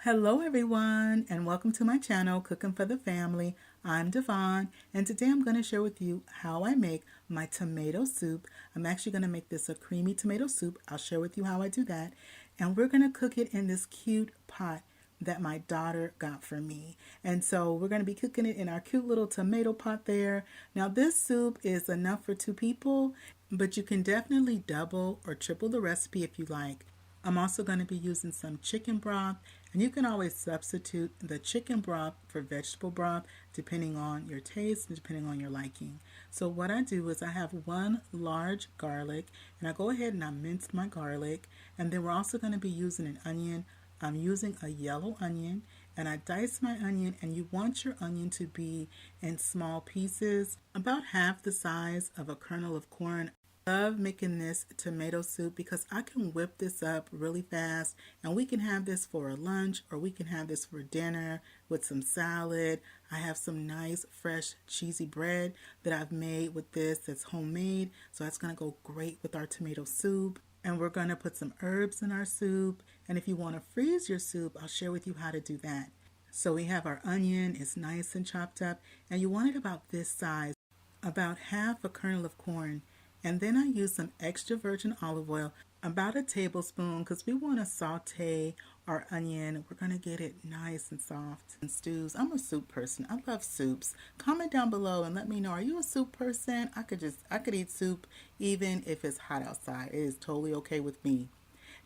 Hello everyone and welcome to my channel Cooking for the Family. I'm Dyvonne and today I'm going to share with you how I make my tomato soup. I'm actually going to make this a creamy tomato soup. I'll share with you how I do that, and we're going to cook it in this cute pot that my daughter got for me. And so we're going to be cooking it in our cute little tomato pot there. Now this soup is enough for 2 people, but you can definitely double or triple the recipe if you like. I'm also going to be using some chicken broth, and you can always substitute the chicken broth for vegetable broth depending on your taste and depending on your liking. So what I do is I have 1 large garlic, and I go ahead and I mince my garlic, and then we're also going to be using an onion. I'm using a yellow onion, and I dice my onion, and you want your onion to be in small pieces, about half the size of a kernel of corn. Love making this tomato soup because I can whip this up really fast, and we can have this for a lunch or we can have this for dinner with some salad. I have some nice fresh cheesy bread that I've made with this that's homemade, so that's going to go great with our tomato soup. And we're going to put some herbs in our soup, and if you want to freeze your soup, I'll share with you how to do that. So we have our onion, it's nice and chopped up, and you want it about this size, about half a kernel of corn. And then I use some extra virgin olive oil, about a tablespoon, because we want to saute our onion. We're going to get it nice and soft. And stews, I'm a soup person. I love soups. Comment down below and let me know, are you a soup person? I could eat soup even if it's hot outside. It is totally okay with me.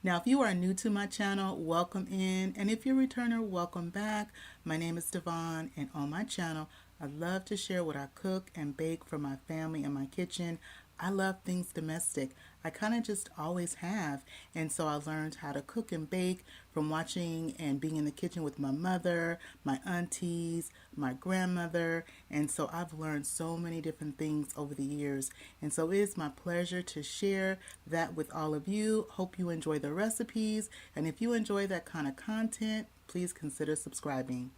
Now, if you are new to my channel, welcome in. And if you're a returner, welcome back. My name is Dyvonne, and on my channel, I love to share what I cook and bake for my family in my kitchen. I love things domestic. I kind of just always have. And so I learned how to cook and bake from watching and being in the kitchen with my mother, my aunties, my grandmother. And so I've learned so many different things over the years. And so it is my pleasure to share that with all of you. Hope you enjoy the recipes. And if you enjoy that kind of content, please consider subscribing.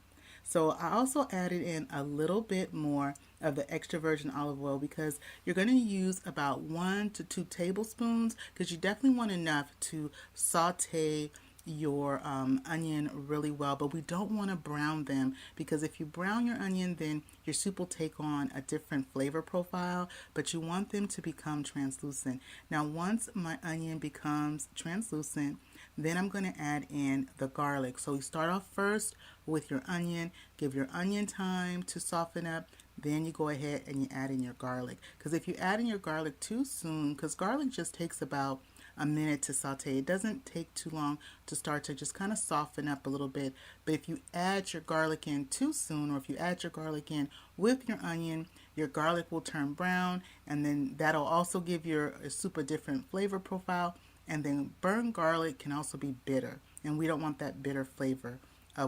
So I also added in a little bit more of the extra virgin olive oil because you're going to use about 1 to 2 tablespoons, because you definitely want enough to saute your onion really well, but we don't want to brown them, because if you brown your onion, then your soup will take on a different flavor profile, but you want them to become translucent. Now once my onion becomes translucent, then I'm going to add in the garlic. So you start off first with your onion, give your onion time to soften up, then you go ahead and you add in your garlic. Because if you add in your garlic too soon, because garlic just takes about a minute to saute. It doesn't take too long to start to just kind of soften up a little bit. But if you add your garlic in too soon, or if you add your garlic in with your onion, your garlic will turn brown, and then that'll also give your soup a different flavor profile. And then burnt garlic can also be bitter, and we don't want that bitter flavor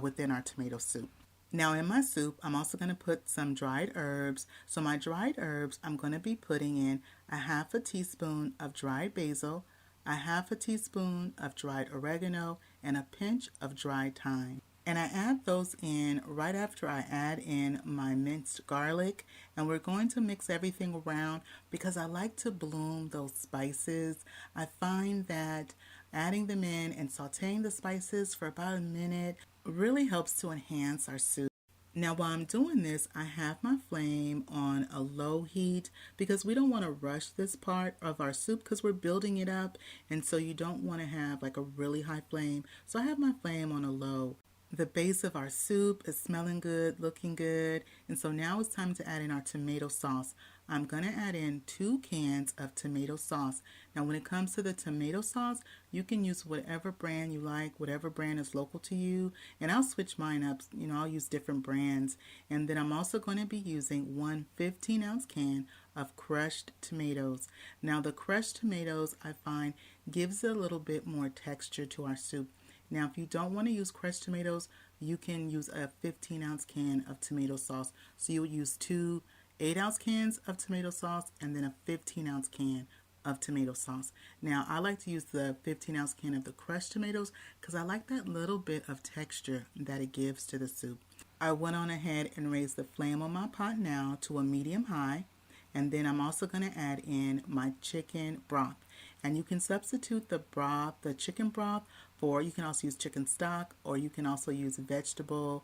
within our tomato soup. Now in my soup, I'm also going to put some dried herbs. So my dried herbs, I'm going to be putting in a half a teaspoon of dried basil, a half a teaspoon of dried oregano, and a pinch of dried thyme. And I add those in right after I add in my minced garlic. And we're going to mix everything around because I like to bloom those spices. I find that adding them in and sauteing the spices for about a minute really helps to enhance our soup. Now while I'm doing this, I have my flame on a low heat because we don't want to rush this part of our soup because we're building it up, and so you don't want to have like a really high flame. So I have my flame on a low. The base of our soup is smelling good, looking good, and so now it's time to add in our tomato sauce. I'm going to add in 2 cans of tomato sauce. Now when it comes to the tomato sauce, you can use whatever brand you like, whatever brand is local to you, and I'll switch mine up. I'll use different brands. And then I'm also going to be using 1 15-ounce can of crushed tomatoes. Now the crushed tomatoes, I find, gives a little bit more texture to our soup. Now, if you don't want to use crushed tomatoes, you can use a 15-ounce can of tomato sauce. So you would use 2 8-ounce cans of tomato sauce and then a 15-ounce can of tomato sauce. Now, I like to use the 15-ounce can of the crushed tomatoes because I like that little bit of texture that it gives to the soup. I went on ahead and raised the flame on my pot now to a medium high. And then I'm also going to add in my chicken broth. And you can substitute the broth, the chicken broth, for, you can also use chicken stock, or you can also use vegetable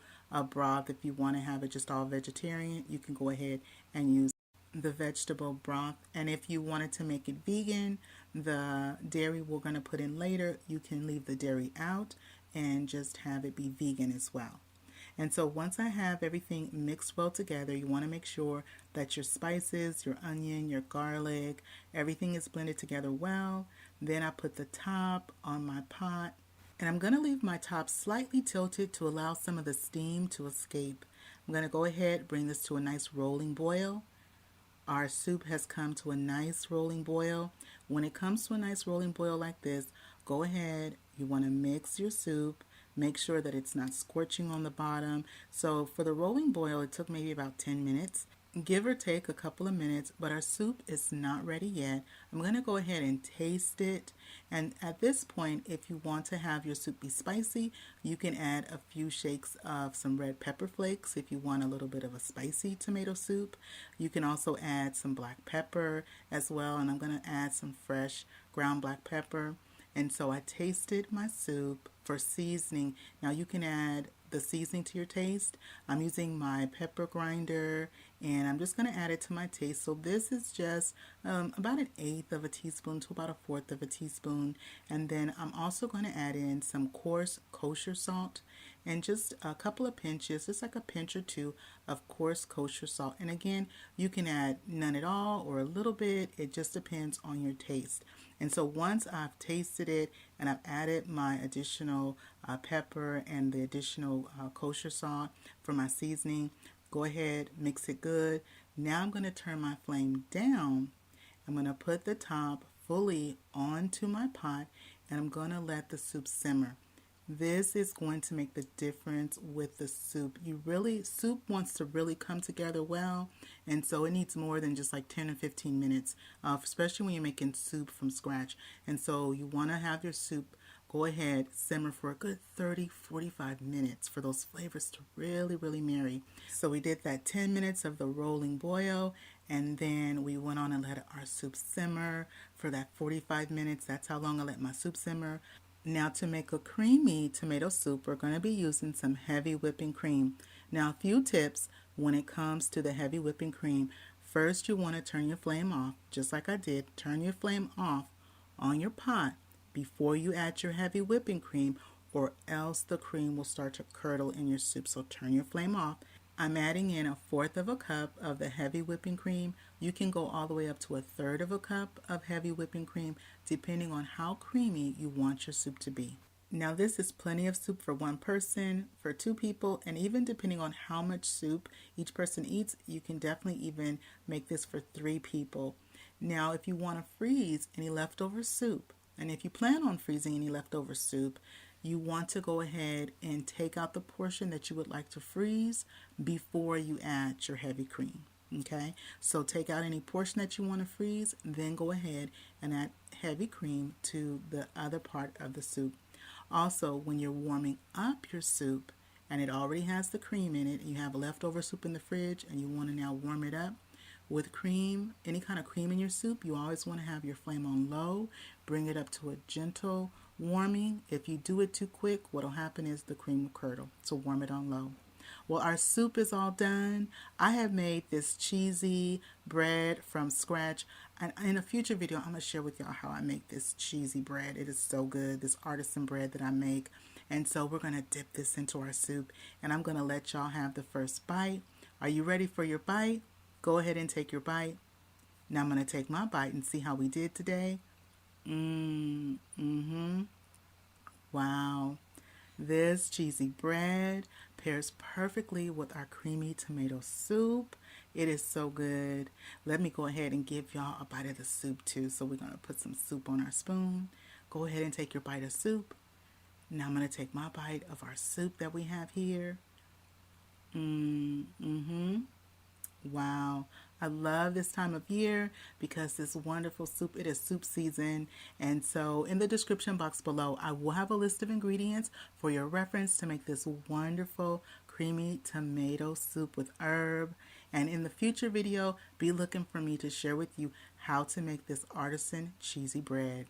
broth if you want to have it just all vegetarian. You can go ahead and use the vegetable broth. And if you wanted to make it vegan, the dairy we're going to put in later, you can leave the dairy out and just have it be vegan as well. And so once I have everything mixed well together, you want to make sure that your spices, your onion, your garlic, everything is blended together well. Then I put the top on my pot, and I'm going to leave my top slightly tilted to allow some of the steam to escape. I'm going to go ahead, bring this to a nice rolling boil. Our soup has come to a nice rolling boil. When it comes to a nice rolling boil like this, go ahead, you want to mix your soup. Make sure that it's not scorching on the bottom. So for the rolling boil, it took maybe about 10 minutes. Give or take a couple of minutes, but our soup is not ready yet. I'm going to go ahead and taste it. And at this point, if you want to have your soup be spicy, you can add a few shakes of some red pepper flakes if you want a little bit of a spicy tomato soup. You can also add some black pepper as well, and I'm going to add some fresh ground black pepper. And so I tasted my soup for seasoning. Now you can add the seasoning to your taste. I'm using my pepper grinder, and I'm just going to add it to my taste. So this is just about 1/8 of a teaspoon to about 1/4 of a teaspoon. And then I'm also going to add in some coarse kosher salt and just a couple of pinches, just like a pinch or two of coarse kosher salt. And again, you can add none at all or a little bit. It just depends on your taste. And so once I've tasted it and I've added my additional pepper and the additional kosher salt for my seasoning, go ahead, mix it good. Now I'm going to turn my flame down. I'm going to put the top fully onto my pot, and I'm going to let the soup simmer. This is going to make the difference with the soup. Soup wants to really come together well, and so it needs more than just like 10 or 15 minutes, especially when you're making soup from scratch. And so you want to have your soup go ahead, simmer for a good 30-45 minutes for those flavors to really marry. So we did that 10 minutes of the rolling boil, and then we went on and let our soup simmer for that 45 minutes. That's how long I let my soup simmer. Now to make a creamy tomato soup, we're going to be using some heavy whipping cream. Now a few tips when it comes to the heavy whipping cream. First, you want to turn your flame off, just like I did. Turn your flame off on your pot before you add your heavy whipping cream, or else the cream will start to curdle in your soup. So turn your flame off. I'm adding in 1/4 of a cup of the heavy whipping cream. You can go all the way up to 1/3 of a cup of heavy whipping cream, depending on how creamy you want your soup to be. Now this is plenty of soup for one person, for 2 people, and even depending on how much soup each person eats, you can definitely even make this for 3 people. Now if you want to freeze any leftover soup, and if you plan on freezing any leftover soup, you want to go ahead and take out the portion that you would like to freeze before you add your heavy cream. Okay, so take out any portion that you want to freeze, then go ahead and add heavy cream to the other part of the soup. Also, when you're warming up your soup and it already has the cream in it, you have leftover soup in the fridge and you want to now warm it up with cream, any kind of cream in your soup, you always want to have your flame on low. Bring it up to a gentle warming. If you do it too quick, what will happen is the cream will curdle. So warm it on low. Well, our soup is all done. I have made this cheesy bread from scratch. And in a future video, I'm going to share with y'all how I make this cheesy bread. It is so good, this artisan bread that I make. And so we're going to dip this into our soup. And I'm going to let y'all have the first bite. Are you ready for your bite? Go ahead and take your bite. Now I'm going to take my bite and see how we did today. Wow. This cheesy bread pairs perfectly with our creamy tomato soup. It is so good. Let me go ahead and give y'all a bite of the soup too. So we're going to put some soup on our spoon. Go ahead and take your bite of soup. Now I'm going to take my bite of our soup that we have here. Wow. I love this time of year because this wonderful soup, it is soup season. And so in the description box below, I will have a list of ingredients for your reference to make this wonderful creamy tomato soup with herb. And in the future video, be looking for me to share with you how to make this artisan cheesy bread.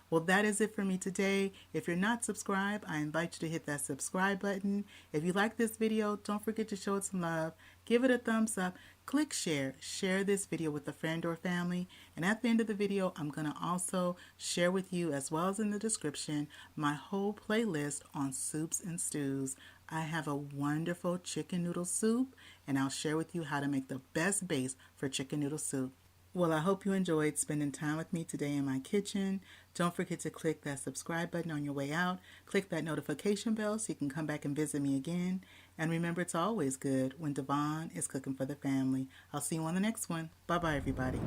Well, that is it for me today. If you're not subscribed, I invite you to hit that subscribe button. If you like this video, don't forget to show it some love. Give it a thumbs up. Click share. Share this video with a friend or family. And at the end of the video, I'm going to also share with you, as well as in the description, my whole playlist on soups and stews. I have a wonderful chicken noodle soup, and I'll share with you how to make the best base for chicken noodle soup. Well, I hope you enjoyed spending time with me today in my kitchen. Don't forget to click that subscribe button on your way out. Click that notification bell so you can come back and visit me again. And remember, it's always good when Dyvonne is cooking for the family. I'll see you on the next one. Bye-bye, everybody.